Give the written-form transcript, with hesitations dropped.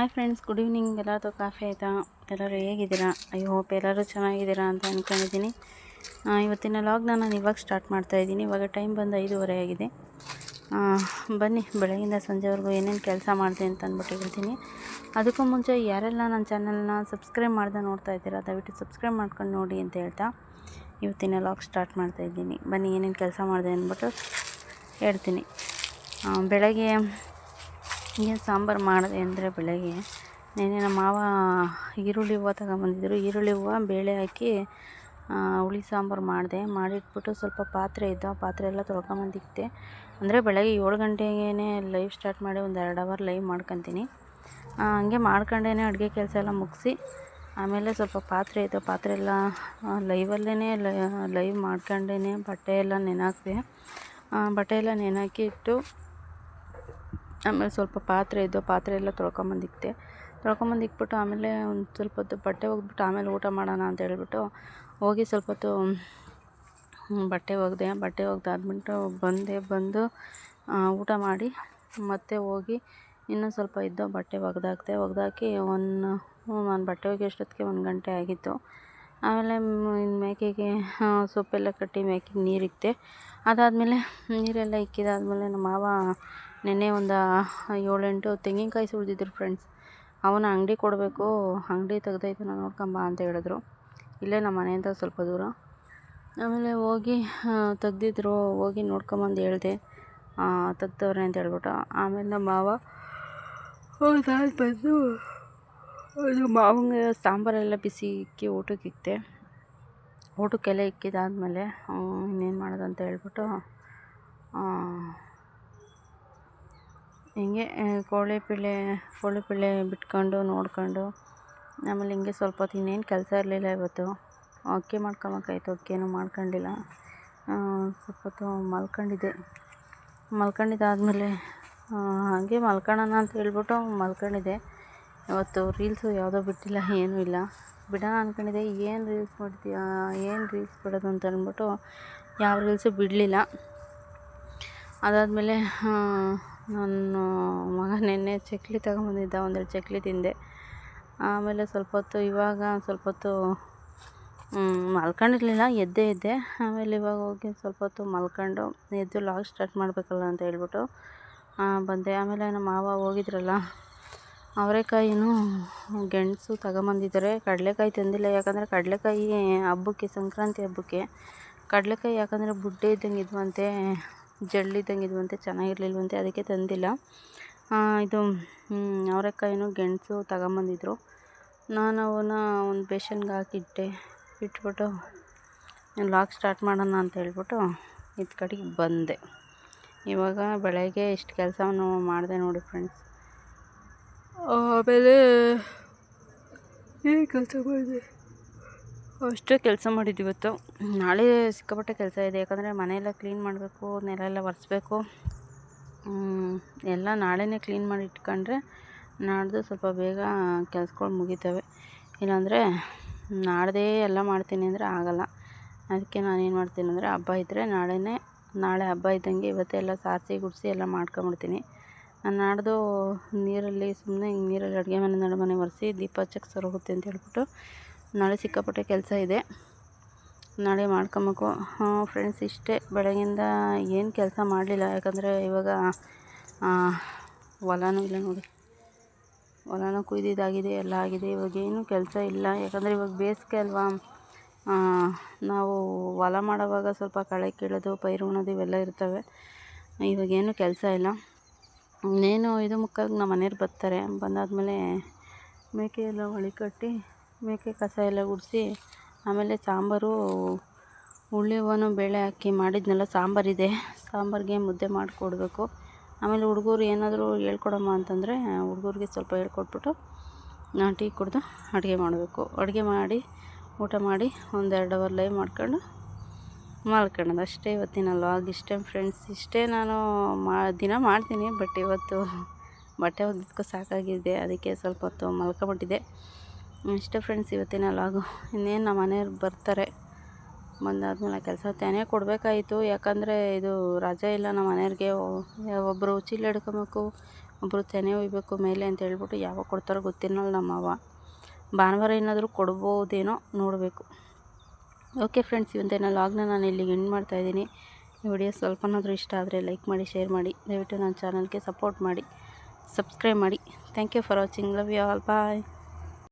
Hi friends, good evening. ಎಲ್ಲರದು coffee ಆಯಿತಾ? ಎಲ್ಲರೂ ಹೇಗಿದ್ದೀರಾ? ಐ ಹೋಪ್ ಎಲ್ಲರೂ ಚೆನ್ನಾಗಿದ್ದೀರಾ ಅಂತ ಅಂದ್ಕೊಂಡಿದ್ದೀನಿ. ಇವತ್ತಿನ ಲಾಗ್ನ ನಾನು ಇವಾಗ ಸ್ಟಾರ್ಟ್ ಮಾಡ್ತಾಯಿದ್ದೀನಿ. ಇವಾಗ ಟೈಮ್ ಬಂದು 5:30 ಆಗಿದೆ. ಬನ್ನಿ, ಬೆಳಗಿಂದ ಸಂಜೆವರೆಗೂ ಏನೇನು ಕೆಲಸ ಮಾಡಿದೆ ಅಂತ ಅಂದ್ಬಿಟ್ಟು ಹೇಳ್ತೀನಿ. ಅದಕ್ಕೂ ಮುಂಚೆ ಯಾರೆಲ್ಲ ನನ್ನ ಚಾನಲ್ನ ಸಬ್ಸ್ಕ್ರೈಬ್ ಮಾಡ್ದೆ ನೋಡ್ತಾ ಇದ್ದೀರಾ, ದಯವಿಟ್ಟು ಸಬ್ಸ್ಕ್ರೈಬ್ ಮಾಡ್ಕೊಂಡು ನೋಡಿ ಅಂತ ಹೇಳ್ತಾ ಇವತ್ತಿನ ಲಾಗ್ ಸ್ಟಾರ್ಟ್ ಮಾಡ್ತಾಯಿದ್ದೀನಿ. ಬನ್ನಿ, ಏನೇನು ಕೆಲಸ ಮಾಡಿದೆ ಅಂದ್ಬಿಟ್ಟು ಹೇಳ್ತೀನಿ. ಬೆಳಗ್ಗೆ ಏನು ಸಾಂಬಾರು ಮಾಡಿದೆ ಅಂದರೆ, ಬೆಳಗ್ಗೆ ನೆನ್ನೆ ನಮ್ಮ ಮಾವ ಈರುಳ್ಳಿ ಹೂವು ತಗೊಂಬಂದಿದ್ರು. ಈರುಳ್ಳಿ ಹೂವು ಬೇಳೆ ಹಾಕಿ ಹುಳಿ ಸಾಂಬಾರು ಮಾಡಿದೆ. ಮಾಡಿಟ್ಬಿಟ್ಟು ಸ್ವಲ್ಪ ಪಾತ್ರೆ ಇದ್ದು, ಆ ಪಾತ್ರೆ ಎಲ್ಲ ತೊಳ್ಕೊಂಬಂದಿಕ್ತೆ. ಅಂದರೆ ಬೆಳಗ್ಗೆ 7 ಗಂಟೆಗೇ ಲೈವ್ ಸ್ಟಾರ್ಟ್ ಮಾಡಿ ಒಂದು 2 ಅವರ್ ಲೈವ್ ಮಾಡ್ಕೊತೀನಿ. ಹಂಗೆ ಮಾಡ್ಕೊಂಡೇ ಅಡುಗೆ ಕೆಲಸ ಎಲ್ಲ ಮುಗಿಸಿ, ಆಮೇಲೆ ಸ್ವಲ್ಪ ಪಾತ್ರೆ ಇದ್ದು, ಪಾತ್ರೆ ಎಲ್ಲ ಲೈವಲ್ಲೇ ಲೈವ್ ಮಾಡ್ಕೊಂಡೇ ಬಟ್ಟೆ ಎಲ್ಲ ನೆನೆಹಾಕ್ದೆ. ಬಟ್ಟೆ ಎಲ್ಲ ನೆನೆಹಾಕಿ ಇಟ್ಟು, ಆಮೇಲೆ ಸ್ವಲ್ಪ ಪಾತ್ರೆ ಇದ್ದು, ಪಾತ್ರೆ ಎಲ್ಲ ತೊಳ್ಕೊಂಬಂದಿಕ್ಬಿಟ್ಟು ಆಮೇಲೆ ಒಂದು ಸ್ವಲ್ಪ ಹೊತ್ತು ಬಟ್ಟೆ ಒಗೆದ್ಬಿಟ್ಟು ಆಮೇಲೆ ಊಟ ಮಾಡೋಣ ಅಂತ ಹೇಳ್ಬಿಟ್ಟು ಹೋಗಿ ಸ್ವಲ್ಪ ಹೊತ್ತು ಬಟ್ಟೆ ಒಗೆದಾದ್ಬಿಟ್ಟು ಬಂದು ಊಟ ಮಾಡಿ ಮತ್ತೆ ಹೋಗಿ ಇನ್ನೂ ಸ್ವಲ್ಪ ಇದ್ದು ಬಟ್ಟೆ ಒಗೆದಾಕಿ ನಾನು ಬಟ್ಟೆ ಒಗೆಯೋಷ್ಟೊತ್ತಿಗೆ 1 ಗಂಟೆ ಆಗಿತ್ತು. ಆಮೇಲೆ ಮೇಕೆಗೆ ಸೊಪ್ಪೆಲ್ಲ ಕಟ್ಟಿ ಮೇಕೆಗೆ ನೀರಿಕ್ತೆ. ಅದಾದಮೇಲೆ ನೀರೆಲ್ಲ ಇಕ್ಕಿದಾದ್ಮೇಲೆ ನಮ್ಮ ಮಾವ ನೆನ್ನೆ ಒಂದು 7-8 ತೆಂಗಿನಕಾಯಿ ಸುಳಿದಿದ್ರು ಫ್ರೆಂಡ್ಸ್. ಅವನ ಅಂಗಡಿ ಕೊಡಬೇಕು, ಅಂಗಡಿ ತೆಗ್ದೈತೆ ನೋಡ್ಕೊಂಬ ಅಂತ ಹೇಳಿದ್ರು. ಇಲ್ಲೇ ನಮ್ಮ ಮನೆಯಿಂದ ಸ್ವಲ್ಪ ದೂರ. ಆಮೇಲೆ ಹೋಗಿ ತೆಗ್ದಿದ್ರು, ಹೋಗಿ ನೋಡ್ಕೊಂಬಂದು ಹೇಳಿದೆ ತೆಗ್ದವ್ರೆ ಅಂತ ಹೇಳ್ಬಿಟ್ಟು. ಆಮೇಲೆ ನಮ್ಮ ಮಾವ ಬಂದು ಮಾವಂಗೆ ಸಾಂಬಾರೆಲ್ಲ ಬಿಸಿ ಇಕ್ಕಿ ಊಟಕ್ಕೆ ಇಕ್ತೆ. ಊಟಕ್ಕೆಲ್ಲ ಇಕ್ಕಿದಾದ್ಮೇಲೆ ಇನ್ನೇನು ಮಾಡೋದು ಅಂತ ಹೇಳ್ಬಿಟ್ಟು ಹಿಂಗೆ ಕೋಳಿ ಪಿಳ್ಳೆ ಬಿಟ್ಕೊಂಡು ನೋಡ್ಕೊಂಡು, ಆಮೇಲೆ ಹಿಂಗೆ ಸ್ವಲ್ಪ ಹೊತ್ತು ಇನ್ನೇನು ಕೆಲಸ ಇರಲಿಲ್ಲ. ಇವತ್ತು ಅಕ್ಕಿ ಮಾಡ್ಕೊಬೇಕಾಯ್ತು, ಅಕ್ಕಿಯೇನು ಮಾಡ್ಕೊಂಡಿಲ್ಲ. ಸ್ವಲ್ಪ ಹೊತ್ತು ಮಲ್ಕೊಂಡಿದ್ದಾದಮೇಲೆ ಹಾಗೆ ಮಲ್ಕೊಳ್ಳೋಣ ಅಂತ ಹೇಳ್ಬಿಟ್ಟು ಮಲ್ಕೊಂಡಿದ್ದೆ. ಇವತ್ತು ರೀಲ್ಸು ಯಾವುದೋ ಬಿಟ್ಟಿಲ್ಲ, ಏನೂ ಇಲ್ಲ. ಬಿಡೋಣ ಅಂದ್ಕೊಂಡಿದ್ದೆ. ಏನು ರೀಲ್ಸ್ ಬಿಡೋದು ಅಂತ ಅಂದ್ಬಿಟ್ಟು ಯಾವ ರೀಲ್ಸು ಬಿಡಲಿಲ್ಲ. ಅದಾದಮೇಲೆ ನನ್ನ ಮಗ ನೆನ್ನೆ ಚಕ್ಲಿ ತಗೊಂಬಂದಿದ್ದ, 1-2 ಚಕ್ಲಿ ತಿಂದೆ. ಆಮೇಲೆ ಸ್ವಲ್ಪ ಹೊತ್ತು ಮಲ್ಕೊಂಡಿರಲಿಲ್ಲ, ಎದ್ದೆ. ಆಮೇಲೆ ಇವಾಗ ಹೋಗಿ ಸ್ವಲ್ಪ ಹೊತ್ತು ಮಲ್ಕೊಂಡು ಎದ್ದು ಲಾಗ್ ಸ್ಟಾರ್ಟ್ ಮಾಡಬೇಕಲ್ಲ ಅಂತ ಹೇಳ್ಬಿಟ್ಟು ಬಂದೆ. ಆಮೇಲೆ ನಮ್ಮ ಮಾವ ಹೋಗಿದ್ರಲ್ಲ, ಅವರೆಕಾಯಿನೂ ಗೆಣಸು ತಗೊಂಬಂದಿದ್ದಾರೆ. ಕಡಲೆಕಾಯಿ ತಂದಿಲ್ಲ, ಯಾಕಂದರೆ ಕಡಲೆಕಾಯಿ ಹಬ್ಬಕ್ಕೆ, ಸಂಕ್ರಾಂತಿ ಹಬ್ಬಕ್ಕೆ ಕಡಲೆಕಾಯಿ ಯಾಕಂದರೆ ಬುಡ್ಡೆ ಇದ್ದಂಗೆ ಇದ್ವಂತೆ, ಜಳ್ಳಿದ್ದಂಗೆ ಇದ್ವಂತೆ, ಚೆನ್ನಾಗಿರ್ಲಿಲ್ವಂತೆ, ಅದಕ್ಕೆ ತಂದಿಲ್ಲ. ಇದು ಅವರೆಕಾಯಿನೂ ಗೆಣಸು ತಗೊಂಬಂದಿದ್ರು. ನಾನು ಅವನ್ನ ಒಂದು ಬೇಸನ್ಗೆ ಇಟ್ಬಿಟ್ಟು ಲಾಗ್ ಸ್ಟಾರ್ಟ್ ಮಾಡೋಣ ಅಂತ ಹೇಳ್ಬಿಟ್ಟು ಇದು ಕಡೆಗೆ ಬಂದೆ. ಇವಾಗ ಬೆಳಗ್ಗೆ ಇಷ್ಟು ಕೆಲಸವನ್ನು ಮಾಡಿದೆ ನೋಡಿ ಫ್ರೆಂಡ್ಸ್. ಆಮೇಲೆ ಏನು ಕೆಲಸ ಮಾಡಿದೆ, ಅಷ್ಟೇ ಕೆಲಸ ಮಾಡಿದ್ದು ಇವತ್ತು. ನಾಳೆ ಸಿಕ್ಕಾಪಟ್ಟೆ ಕೆಲಸ ಇದೆ, ಯಾಕಂದರೆ ಮನೆಯೆಲ್ಲ ಕ್ಲೀನ್ ಮಾಡಬೇಕು, ನೆಲ ಎಲ್ಲ ಒರೆಸ್ಬೇಕು. ಎಲ್ಲ ನಾಳೆನೇ ಕ್ಲೀನ್ ಮಾಡಿ ಇಟ್ಕೊಂಡ್ರೆ ನಾಡ್ದು ಸ್ವಲ್ಪ ಬೇಗ ಕೆಲಸಗಳು ಮುಗಿತವೆ. ಇಲ್ಲಾಂದರೆ ನಾಡ್ದೇ ಎಲ್ಲ ಮಾಡ್ತೀನಿ ಅಂದರೆ ಆಗೋಲ್ಲ. ಅದಕ್ಕೆ ನಾನೇನು ಮಾಡ್ತೀನಿ ಅಂದರೆ, ಹಬ್ಬ ಇದ್ದರೆ ನಾಳೆ ಹಬ್ಬ ಇದ್ದಂಗೆ ಇವತ್ತೆಲ್ಲ ಸಾರಿಸಿ ಗುಡಿಸಿ ಎಲ್ಲ ಮಾಡ್ಕೊಂಬಿಡ್ತೀನಿ. ನಾನು ನಾಡ್ದು ನೀರಲ್ಲಿ ಅಡುಗೆ ಮನೆ ನಡುಮನೆ ಒರೆಸಿ ದೀಪ ಹಚ್ಚಕ್ಕೆ ಸರೋಗುತ್ತೆ ಅಂತ ಹೇಳ್ಬಿಟ್ಟು ನಾಳೆ ಸಿಕ್ಕಾಪಟ್ಟೆ ಕೆಲಸ ಇದೆ, ನಾಳೆ ಮಾಡ್ಕೊಬೇಕು. ಫ್ರೆಂಡ್ಸ್, ಇಷ್ಟೇ. ಬೆಳಗಿಂದ ಏನು ಕೆಲಸ ಮಾಡಲಿಲ್ಲ, ಯಾಕಂದರೆ ಇವಾಗ ಹೊಲನೂ ಇಲ್ಲ ನೋಡಿ, ಹೊಲನೂ ಕುಯ್ದಿದ್ದಾಗಿದೆ, ಎಲ್ಲ ಆಗಿದೆ. ಇವಾಗೇನು ಕೆಲಸ ಇಲ್ಲ, ಯಾಕಂದರೆ ಇವಾಗ ಬೇಸಿಗೆ ಅಲ್ವಾ. ನಾವು ಹೊಲ ಮಾಡೋವಾಗ ಸ್ವಲ್ಪ ಕಳೆ ಕೀಳೋದು, ಪೈರು ಉಣೋದು ಇವೆಲ್ಲ ಇರ್ತವೆ. ಇವಾಗೇನು ಕೆಲಸ ಇಲ್ಲ. ಇನ್ನೇನು 5:45 ನಮ್ಮ ಮನೆಯವ್ರು ಬರ್ತಾರೆ. ಬಂದಾದಮೇಲೆ ಮೇಕೆ ಎಲ್ಲ ಹೊಳಿ ಕಟ್ಟಿ, ಮೇಕೆ ಕಸ ಎಲ್ಲ ಗುಡಿಸಿ, ಆಮೇಲೆ ಸಾಂಬಾರು ಹುಳಿ ಹೂವನು ಬೇಳೆ ಹಾಕಿ ಮಾಡಿದ್ನೆಲ್ಲ ಸಾಂಬಾರಿದೆ, ಸಾಂಬಾರಿಗೆ ಮುದ್ದೆ ಮಾಡಿಕೊಡ್ಬೇಕು. ಆಮೇಲೆ ಹುಡುಗರು ಏನಾದರೂ ಹೇಳ್ಕೊಡಮ್ಮ ಅಂತಂದರೆ ಹುಡುಗರಿಗೆ ಸ್ವಲ್ಪ ಹೇಳ್ಕೊಟ್ಬಿಟ್ಟು ನಾನು ಟೀ ಕುಡಿದು ಅಡುಗೆ ಮಾಡಬೇಕು. ಅಡುಗೆ ಮಾಡಿ ಊಟ ಮಾಡಿ 1-2 ಅವರ್ ಲೈವ್ ಮಾಡ್ಕೊಂಡು ಮಲ್ಕೊಳ್ಳೋದು ಅಷ್ಟೇ. ಇವತ್ತಿನ ಲಾಗ್ ಇಷ್ಟೇ ಫ್ರೆಂಡ್ಸ್. ಇಷ್ಟೇ. ನಾನು ದಿನ ಮಾಡ್ತೀನಿ, ಬಟ್ ಇವತ್ತು ಬಟ್ಟೆ ಒಗೆದಕ್ಕೂ ಸಾಕಾಗಿದೆ, ಅದಕ್ಕೆ ಸ್ವಲ್ಪ ಹೊತ್ತು ಮಲ್ಕೊಬಿಟ್ಟಿದ್ದೆ. ಇಷ್ಟೇ ಫ್ರೆಂಡ್ಸ್ ಇವತ್ತಿನ ಲಾಗು. ಇನ್ನೇನು ನಮ್ಮ ಮನೆಯವ್ರು ಬರ್ತಾರೆ, ಬಂದಾದ್ಮೇಲೆ ಕೆಲಸ ತೆನೆ ಕೊಡಬೇಕಾಯಿತು. ಯಾಕಂದರೆ ಇದು ರಜೆ ಇಲ್ಲ ನಮ್ಮ ಮನೆಯವ್ರಿಗೆ. ಒಬ್ಬರು ಚೀಲ ಹಿಡ್ಕೊಬೇಕು, ಒಬ್ಬರು ತೆನೆ ಒಯ್ಯಬೇಕು ಮೇಲೆ ಅಂತ ಹೇಳ್ಬಿಟ್ಟು ಯಾವಾಗ ಕೊಡ್ತಾರೋ ಗೊತ್ತಿಲ್ಲ ನಮ್ಮವ್ವ. ಭಾನುವಾರ ಏನಾದರೂ ಕೊಡ್ಬೋದೇನೋ ನೋಡಬೇಕು. ಓಕೆ ಫ್ರೆಂಡ್ಸ್, ಇವತ್ತಿನ ಲಾಗ್ನ ನಾನು ಇಲ್ಲಿಗೆ ಎಂಡ್ ಮಾಡ್ತಾಯಿದ್ದೀನಿ. ಈ ವಿಡಿಯೋ ಸ್ವಲ್ಪನಾದರೂ ಇಷ್ಟ ಆದರೆ ಲೈಕ್ ಮಾಡಿ, ಶೇರ್ ಮಾಡಿ, ದಯವಿಟ್ಟು ನನ್ನ ಚಾನಲ್ಗೆ ಸಪೋರ್ಟ್ ಮಾಡಿ, ಸಬ್ಸ್ಕ್ರೈಬ್ ಮಾಡಿ. Thank you for watching. Love you all. Bye.